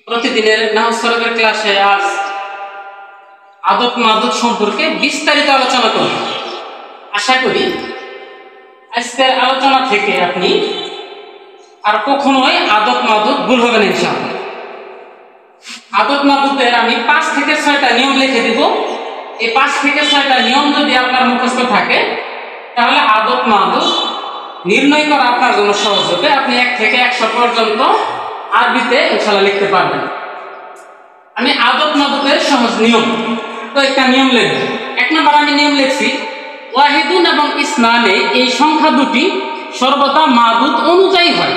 প্রতিদিনের নাহজ সরফের ক্লাসে আজ আদত মাদত সম্পর্কে বিস্তারিত আলোচনা করব। আশা করি আজকের আলোচনা থেকে আপনি আর কখনোই আদত মাদত ভুল হবে না ইনশাআল্লাহ। আদত মাদতের আমি 5 থেকে 6টা নিয়ম লিখে দিব। এই 5 থেকে 6টা নিয়ম যদি আপনার মুখস্থ থাকে তাহলে আদত মাদত নির্ণয় করা আপনার জন্য সহজ হবে। আপনি 1 থেকে 100 পর্যন্ত আরবিতে ইনশাআল্লাহ লিখতে পারবেন। আমি আদত মাদতের সহজ নিয়ম কয়েকটা নিয়ম লিখব। 1 নম্বর আমি নিয়ম লিখছি, ওয়াহিদুন এবং ইসনানে এই সংখ্যা দুটি সর্বদা মাদুদ অনুযায়ী হয়।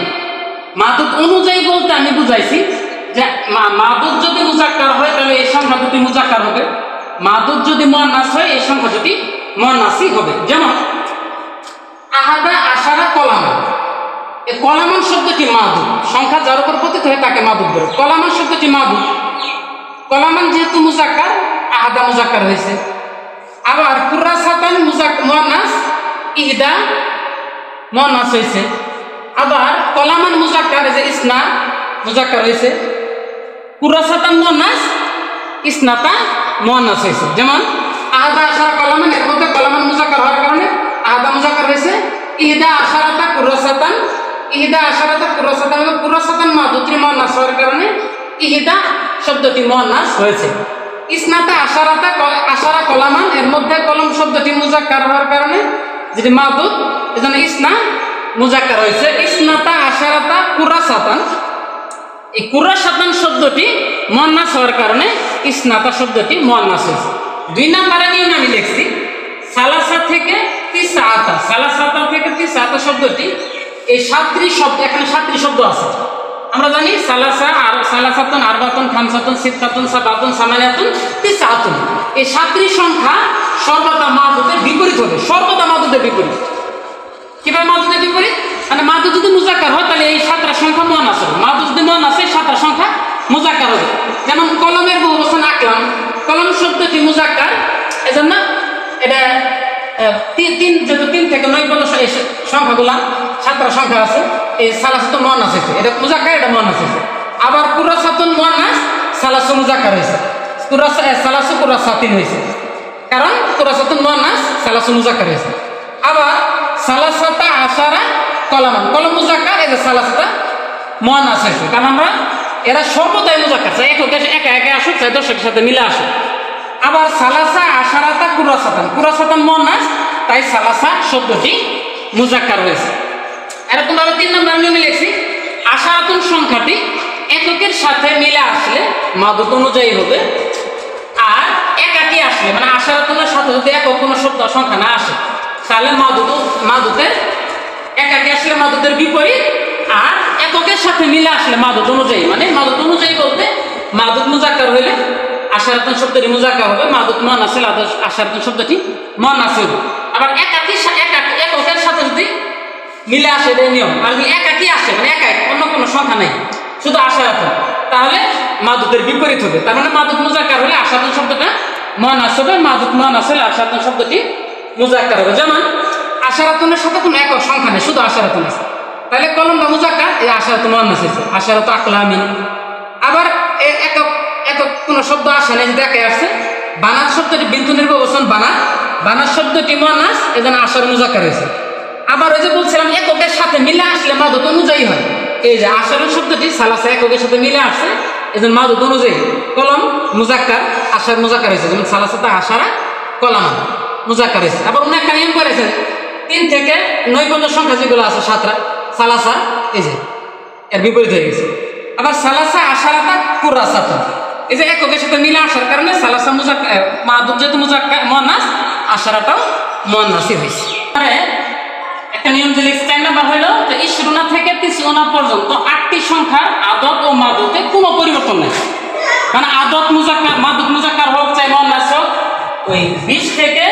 মাদুদ অনুযায়ী বলতে আমি বুঝাইছি যে মাদুদ যদি মুজাক্কার হয় তাহলে এই সংখ্যা দুটি মুজাক্কার হবে, মাদুদ যদি মুয়ান্নাস হয় এই সংখ্যা দুটি মুয়ান্নাসই হবে। যেমন আহাদা আশারা কলামান, এই কলামান শব্দটি মাদুদ, সংখ্যা যার উপর পতিত হয় তাকে মাদুদ বলে। কলামান শব্দটি মাদুদ, কলামান যেহেতু মুজাক্কার আহাদা মুজাক্কার হয়েছে। আবার কুরাসাতান মুয়ান্নাস ইহদা মুয়ান্নাস হয়েছে। আবার কলামান মুজাক্কার যে ইসনা মুজাক্কার হয়েছে, কুরাসাতান মুয়ান্নাস ইসনাতা মুয়ান্নাস হয়েছে। যেমন আহাদা আশারা কলামান, এর মধ্যে কলামান মুজাক্কার হওয়ার কারণে আহাদা মুজাক্কার হয়েছে। ইহদা আশারাতা কুরাসাতান, ইহদা আশারাতা কুরাসাতান, কুরাসাতান মাদুদটি মুয়ান্নাস হওয়ার কারণে ইহদা শব্দটি মুয়ান্নাস হয়েছে। ইসনাতা আশারাতা আশারা কলামান, এর মধ্যে কলম শব্দটি মুজাক্কার হওয়ার কারণে যেটি মাদুদ এজন্য ইসনা মুজাক্কার হয়েছে। ইসনাতা আশারাতা কুরাসাতান, এই কুরাসাতান শব্দটি মুয়ান্নাস হওয়ার কারণে ইসনাতা শব্দটি মুয়ান্নাস হয়েছে। 2 নম্বরে নিয়ম আমি লিখছি, সালাসা থেকে তিসআতা, সালাসাতা থেকে তিসআতা শব্দটি এই 7টি শব্দ, এখানে 7টি শব্দ আছে। আমরা জানি সালাসা আর সালাসাতুন আরবাতুন খামসাতুন সিত্তাতুন সাবাতুন সামানিয়াতুন তিসআতুন, এই 7টি সংখ্যা সর্বদা মাদুদের বিপরীত হবে। সর্বদা মাদুদের বিপরীত। কিভাবে মাদুদের বিপরীত? মানে মাদুদ যদি মুজাক্কার হয় তাহলে এই 7টা সংখ্যা মুয়ান্নাস হবে, মাদুদ যদি মুয়ান্নাস হয় 7টা সংখ্যা মুজাক্কার হবে। যেমন কলমের বহুবচন আকলাম, কলম শব্দটি মুজাক্কার, এজন্য এটা 3 থেকে 9 পর্যন্ত এই সংখ্যাগুলা 7টা সংখ্যা আছে, এই সালাসাতুন মুয়ান্নাস হয়েছে, এটা মুজাক্কার, এটা মুয়ান্নাস হয়েছে। আবার কুরাসাতুন মুয়ান্নাস সালাসু মুজাক্কার হয়েছে, সালাসু কুরাসাতিন হয়েছে, কারণ কুরাসাতুন মুয়ান্নাস সালাসু মুজাক্কার হয়েছে। আবার সালাসাতা আশারা কলামান, কলম মুজাক্কার, এই যে সালাসাতা মুয়ান্নাস হয়েছে, কারণ আমরা এরা সর্বদাই মুজাক্কার, চাই একা একা আসুক, চাই দর্শকের সাথে মিলে আসুক। আবার সালাসা আশারাতা কুরাসাতান, কুরাসাতান মুয়ান্নাস, তাই সালাসা শব্দটি মুজাক্কার হয়েছে। এরকম ভাবে 3 নম্বর নিয়মে লিখছি, আশারাতুন সংখ্যাটি এককের সাথে মিলে আসলে মাদুদ অনুযায়ী হবে, আর একাকি আসলে মানে আশারাতুনের সাথে যদি একক কোনো শব্দ সংখ্যা না আসে তাহলে মাদুদের একাকি আসলে মাদুদের বিপরীত, আর এককের সাথে মিলে আসলে মাদুদ অনুযায়ী, মানে মাদুদ অনুযায়ী বলতে মাদুদ মুজাক্কার হইলে আশারাতুন শব্দটি মুজাক্কার হবে, মাদুদ মুয়ান্নাস হলে আশারাতুন শব্দটি মুয়ান্নাস হবে। আবার এককের সাথে যদি মিলে আসে এই নিয়ম, আর যদি একাকি আসে মানে একাই অন্য কোনো সংখ্যা নেই শুধু আশারাতুন, তাহলে মাদুদের বিপরীত হবে। তার মানে মাদুদ মুজাক্কার হলে আশারাতুন শব্দটা মুয়ান্নাস হবে, মাদুদ মুয়ান্নাস হলে আশারাতুন শব্দটি মুজাক্কার হবে। যেমন আশারাতুনের সাথে কোনো একক সংখ্যা নেই, শুধু আশারাতুন আছে, তাহলে কলমটা মুজাক্কার, এই আশারাতুন মুয়ান্নাস হয়েছে, আশারাতু আকলামিন। আবার একক কোনো শব্দ আসে না, যদি একাই আসছে, বানাত শব্দটি বিন্তুনের বহুবচন বানাত, বানাত শব্দটি মুয়ান্নাস, এজন্য আশার মুজাক্কার হয়েছে। আবার ওই যে বলছিলাম এককের সাথে মিলে আসলে মাদুদ অনুযায়ী হয়, এই যে আশারের শব্দটি সালাসা এককের সাথে মিলে আসছে, এজন্য মাদুদ অনুযায়ী, কলম মুজাক্কার, আশার মুজাক্কার হয়েছে, যেমন সালাসাতা আশারা কলামান মুজাক্কার হয়েছে। আবার উনি একটা নিয়ম করেছেন, 3 থেকে 9 পর্যন্ত সংখ্যা যেগুলো আছে 7টা, সালাসা এই যে এর বিপরীত হয়ে গেছে। আবার সালাসা আশারাতা কুরাসাতা, এই যে এককের সাথে মিলে আসার কারণে সালাসা মুজাক্কার, মাদুদ যেহেতু মুজাক্কার মুয়ান্নাস, আশারাটাও মুয়ান্নাসই হয়েছে। একটা নিয়ম যে লিখছি 4 নম্বর হলো যে 20 থেকে 30 পর্যন্ত 8টি সংখ্যার আদত ও মাদুদে কোনো পরিবর্তন নেই, মানে আদত মুজাক্কার মাদুদ মুজাক্কার হোক চাই মুয়ান্নাস হোক, ওই 20 থেকে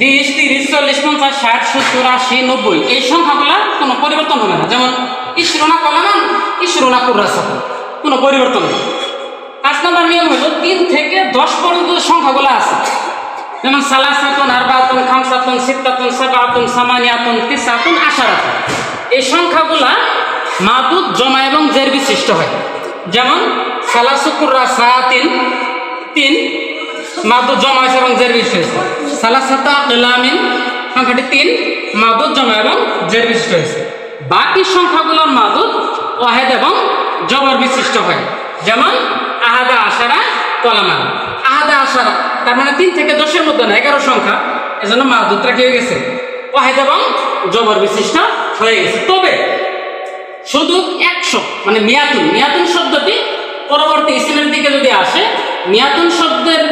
20, 30, 40, 50, 60, 70, 80, 90 এই সংখ্যাগুলা কোনো পরিবর্তন হবে না। যেমন 20 কলামান 20 কুরাসাতান, কোনো পরিবর্তন নেই। 5 নম্বর নিয়ম হলো 3 থেকে 10 পর্যন্ত সংখ্যাগুলো আছে, যেমন সালাসাতুন আরবাতুন খামসাতুন সিত্তাতুন সাবাতুন সামানিয়াতুন তিসআতুন আশারাতুন, এই সংখ্যাগুলা মাদুদ জমা এবং জের বিশিষ্ট হয়। যেমন সালাসু কুররা সাতিন, 3 মাদুদ জমা হয়েছে এবং জের বিশিষ্ট হয়েছে। সালাসাতা আকলামিন সংখ্যাটি 3 মাদুদ জমা এবং জের বিশিষ্ট হয়েছে। বাকি সংখ্যাগুলোর মাদুদ ওয়াহেদ এবং জবর বিশিষ্ট হয়, যেমন আহাদা আশারা কলামান। আহাদা আশারা তার মানে 3 থেকে 10 এর মধ্যে না, 11 সংখ্যা, এজন্য মাদুদটা কি হয়ে গেছে? ওয়াহেদ এবং জবর বিশিষ্ট হয়ে গেছে। তবে শুধু 100 মানে মিয়াতুন, মিয়াতুন শব্দটি পরবর্তী ইসমের দিকে যদি আসে, মিয়াতুন শব্দের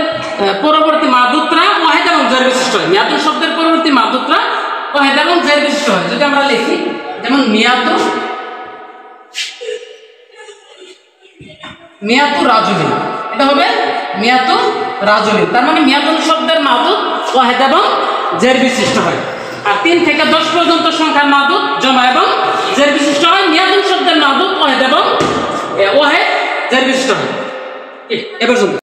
পরবর্তী মাদুদরা ওয়াহেদ এবং জের বিশিষ্ট হয়। মিয়াতুন শব্দের পরবর্তী মাদুদরা ওয়াহেদ এবং জের বিশিষ্ট হয়। যদি আমরা লিখি যেমন মিয়াতু রাজুলিন, এটা হবে মিয়াতু রাজুলিন। তার মানে মিয়াতুন শব্দের মাদুদ ওয়াহেদ এবং জের বিশিষ্ট হয়। আর 3 থেকে 10 পর্যন্ত সংখ্যার মাদুদ জমা এবং জের বিশিষ্ট হয়। মিয়াতুন শব্দের মাদুদ ওয়াহেদ এবং ওয়াহেদ জের বিশিষ্ট হয়। এবার